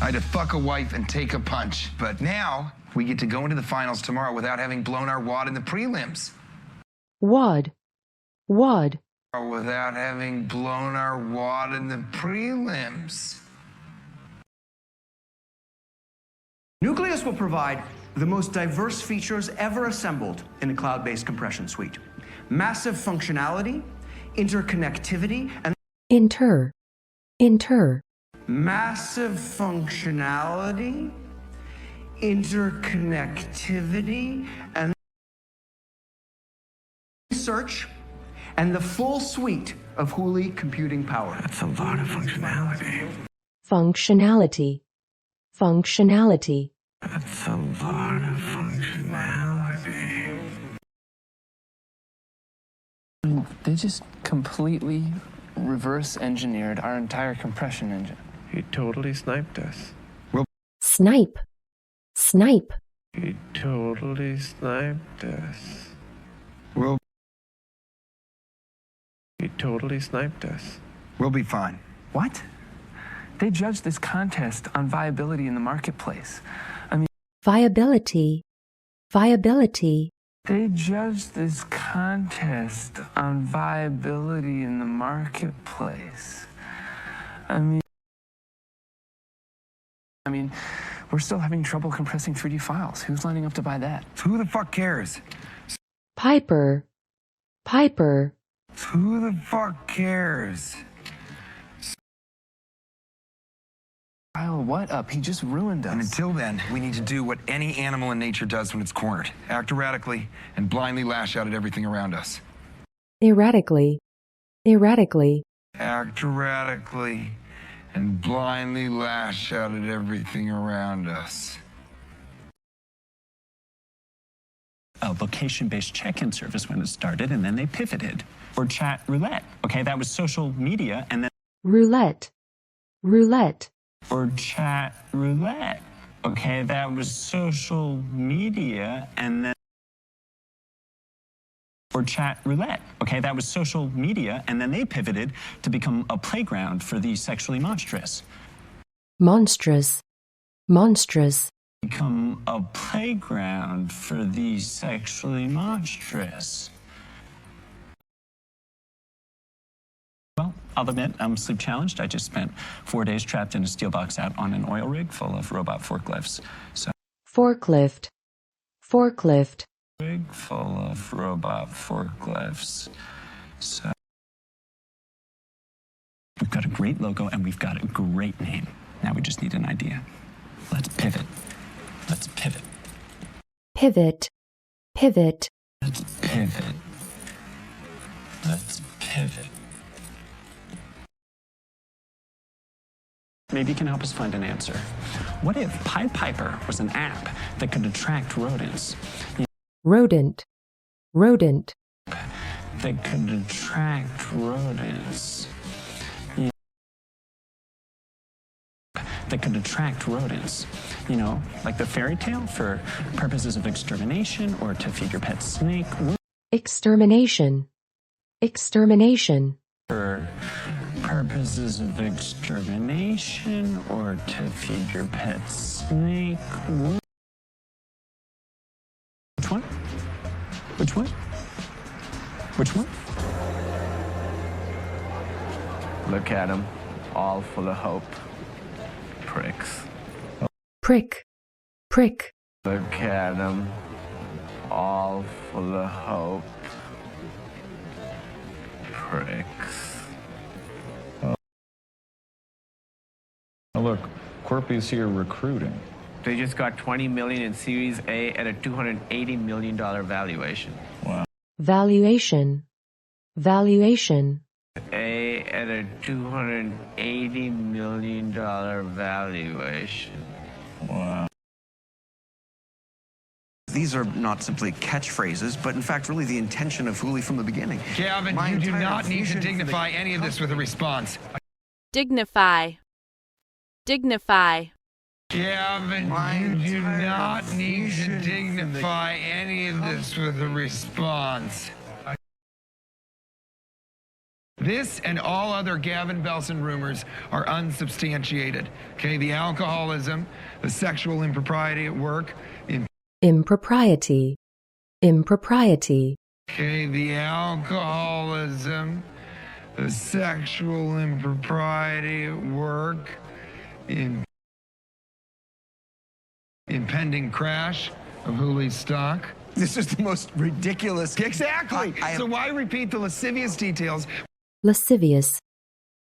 I had to fuck a wife and take a punch. But now, we get to go into the finals tomorrow without having blown our wad in the prelims. Wad. Wad. Without having blown our wad in the prelims. Nucleus will provide the most diverse features ever assembled in a cloud-based compression suite. Massive functionality, interconnectivity, and Inter. massive functionality, interconnectivity, and search, and the full suite of Hooli computing power. That's a lot of functionality. Functionality. Functionality. That's a lot of functionality. They just completely reverse engineered our entire compression engine. He totally sniped us. Snipe. Snipe. He totally sniped us. He totally sniped us. We'll be fine. What? They judged this contest on viability in the marketplace. Viability. Viability. They judged this contest on viability in the marketplace. I mean, we're still having trouble compressing 3D files. Who's lining up to buy that? Who the fuck cares? Piper. Piper. Who the fuck cares? Kyle, what up? He just ruined us. And until then, we need to do what any animal in nature does when it's cornered. Act erratically and blindly lash out at everything around us. Erratically. Erratically. Act erratically and blindly lash out at everything around us. A location-based check-in service when it started, and then they pivoted. Or chat roulette. Okay, that was social media, and then Roulette. Roulette. or chat roulette. Okay, that was social media, and then or chat roulette. Okay, that was social media, and then they pivoted to become a playground for the sexually monstrous. Monstrous. Monstrous. Become a playground for the sexually monstrous. Well, I'll admit I'm sleep challenged. I just spent 4 days trapped in a steel box out on an oil rig full of robot forklifts. So Forklift. Forklift. rig full of robot forklifts. So we've got a great logo and we've got a great name. Now we just need an idea. Let's pivot. Let's pivot. Pivot. Pivot. Let's pivot. Let's pivot. Maybe you can help us find an answer. What if Pied Piper was an app that could attract rodents? Rodent. Rodent. That could attract rodents. That could attract rodents. You know, like the fairy tale for purposes of extermination or to feed your pet snake. Extermination. Extermination. For purposes of extermination or to feed your pet snake. Which one? Which one? Which one? Look at them, all full of hope. Pricks. Prick. Prick. Look at them, all full of hope. Pricks. Now look, Corpy's here recruiting. They just got $20 million in Series A at a $280 million valuation. Wow. Valuation. Valuation. A at a $280 million valuation. Wow. These are not simply catchphrases, but in fact really the intention of Hooli from the beginning. Gavin, My you do entire not need to vision for the dignify any of this with a response. Dignify. Dignify. Gavin, you do not need to dignify any of this with a response. This and all other Gavin Belson rumors are unsubstantiated. Okay, the alcoholism, the sexual impropriety at work, Impropriety. Impropriety. okay, the alcoholism, the sexual impropriety at work, impending crash of Hooley's stock. This is the most ridiculous. Exactly. I So why repeat the lascivious details? Lascivious.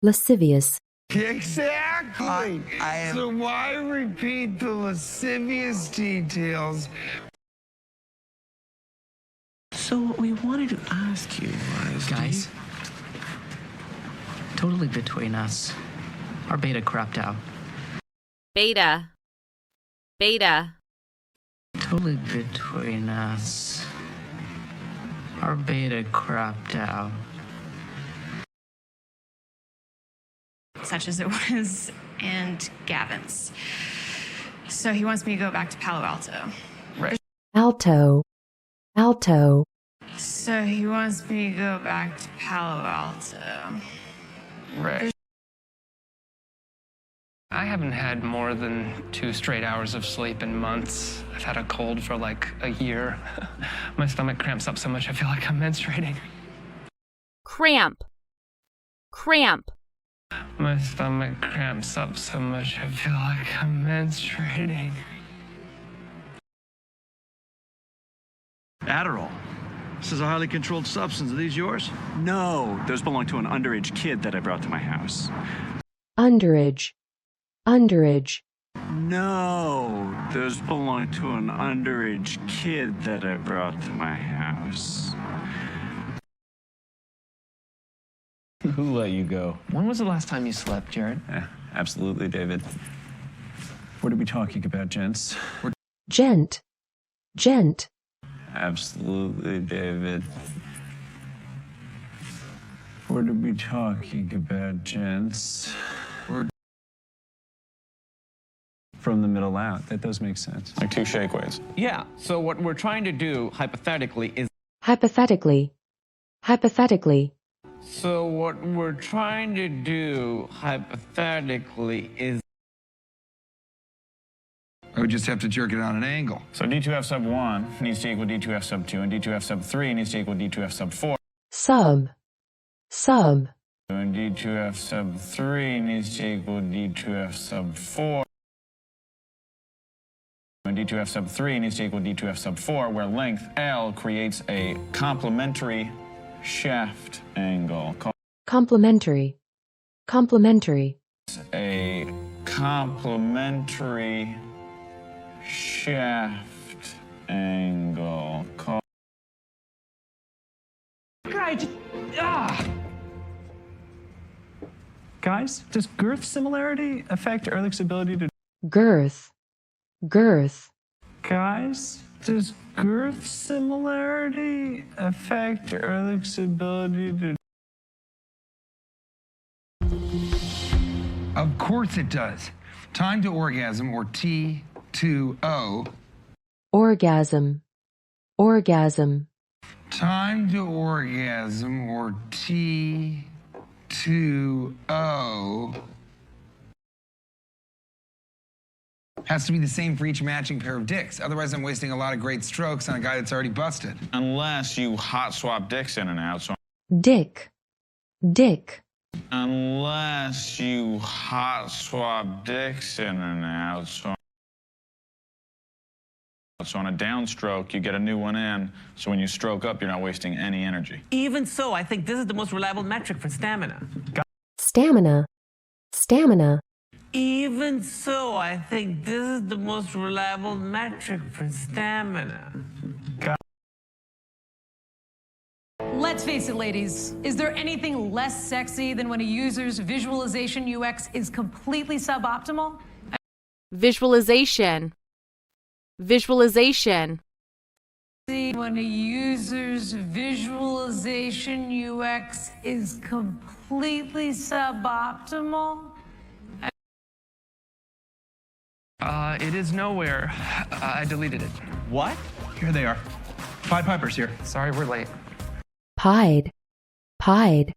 Lascivious. Exactly. I am- So why repeat the lascivious details? So what we wanted to ask you was, Guys, totally between us, our beta crapped out. Beta. Beta. Totally between us, our beta crapped out. Such as it was, and Gavin's. So he wants me to go back to Palo Alto. Alto. Alto. So he wants me to go back to Palo Alto. Right. I haven't had more than 2 straight hours of sleep in months. I've had a cold for like a year. My stomach cramps up so much I feel like I'm menstruating. Cramp. Cramp. My stomach cramps up so much I feel like I'm menstruating. Adderall. This is a highly controlled substance. Are these yours? No, those belong to an underage kid that I brought to my house. Underage. Underage. No, those belong to an underage kid that I brought to my house. Who let you go? When was the last time you slept, Jared? Absolutely, David. What are we talking about, gents? Gent. Gent. Absolutely, David. What are we talking about, gents? From the middle out. That does make sense. Like 2 shake weights. Yeah, so what we're trying to do, hypothetically, is... Hypothetically. Hypothetically. So what we're trying to do, hypothetically, is... I would just have to jerk it on an angle. So D2F sub 1 needs to equal D2F sub 2, and D2F sub 3 needs to equal D2F sub 4. Sub. Sub. And D2F sub 3 needs to equal D2F sub 4. And D2F sub 3 needs to equal D2F sub 4, where length L creates a complementary shaft angle. Complementary. Complementary. A complementary shaft angle. Guys, does girth similarity affect Ehrlich's ability to... Girth. Girth. Guys, does girth similarity affect Ehrlich's ability to... Of course it does. Time to orgasm, or T2O. Orgasm. Orgasm. Time to orgasm, or T2O. Has to be the same for each matching pair of dicks. Otherwise, I'm wasting a lot of great strokes on a guy that's already busted. Unless you hot swap dicks in and out. So Dick. Dick. unless you hot swap dicks in and out. So on a downstroke, you get a new one in. So when you stroke up, you're not wasting any energy. Even so, I think this is the most reliable metric for stamina. Stamina. Stamina. Even so, I think this is the most reliable metric for stamina. Let's face it, ladies. Is there anything less sexy than when a user's visualization UX is completely suboptimal? Visualization. Visualization. When a user's visualization UX is completely suboptimal? It is nowhere. I deleted it. What? Here they are. Pied Piper's here. Sorry, we're late. Pied. Pied.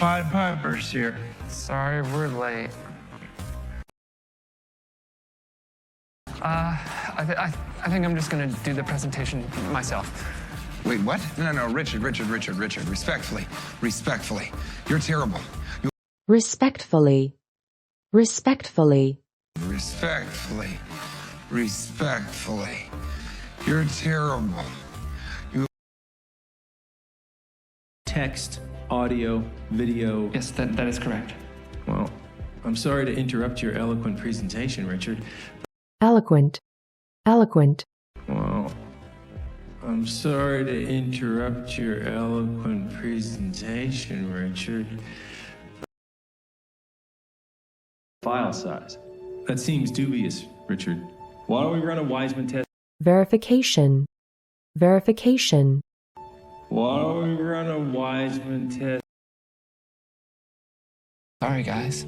Pied Piper's here. Sorry, we're late. I think I'm just gonna do the presentation myself. Wait, what? No, Richard. Respectfully. You're terrible. Respectfully. Respectfully. Respectfully. You're terrible. Text, audio, video. Yes, that is correct. Well, I'm sorry to interrupt your eloquent presentation, Richard. Eloquent. Eloquent. Well, I'm sorry to interrupt your eloquent presentation, Richard. File size. That seems dubious, Richard. Why don't we run a Wiseman test? Verification. Verification. Why don't we run a Wiseman test? Sorry, guys.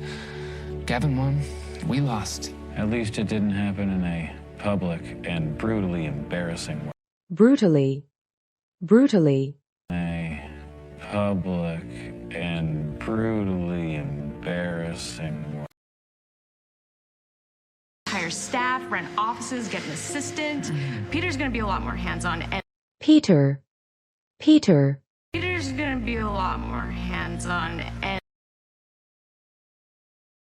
Gavin won. We lost. At least it didn't happen in a public and brutally embarrassing way. Brutally. Brutally. A public and brutally embarrassing way. Hire staff, rent offices, get an assistant. Peter's going to be a lot more hands-on. And Peter. Peter's going to be a lot more hands-on. And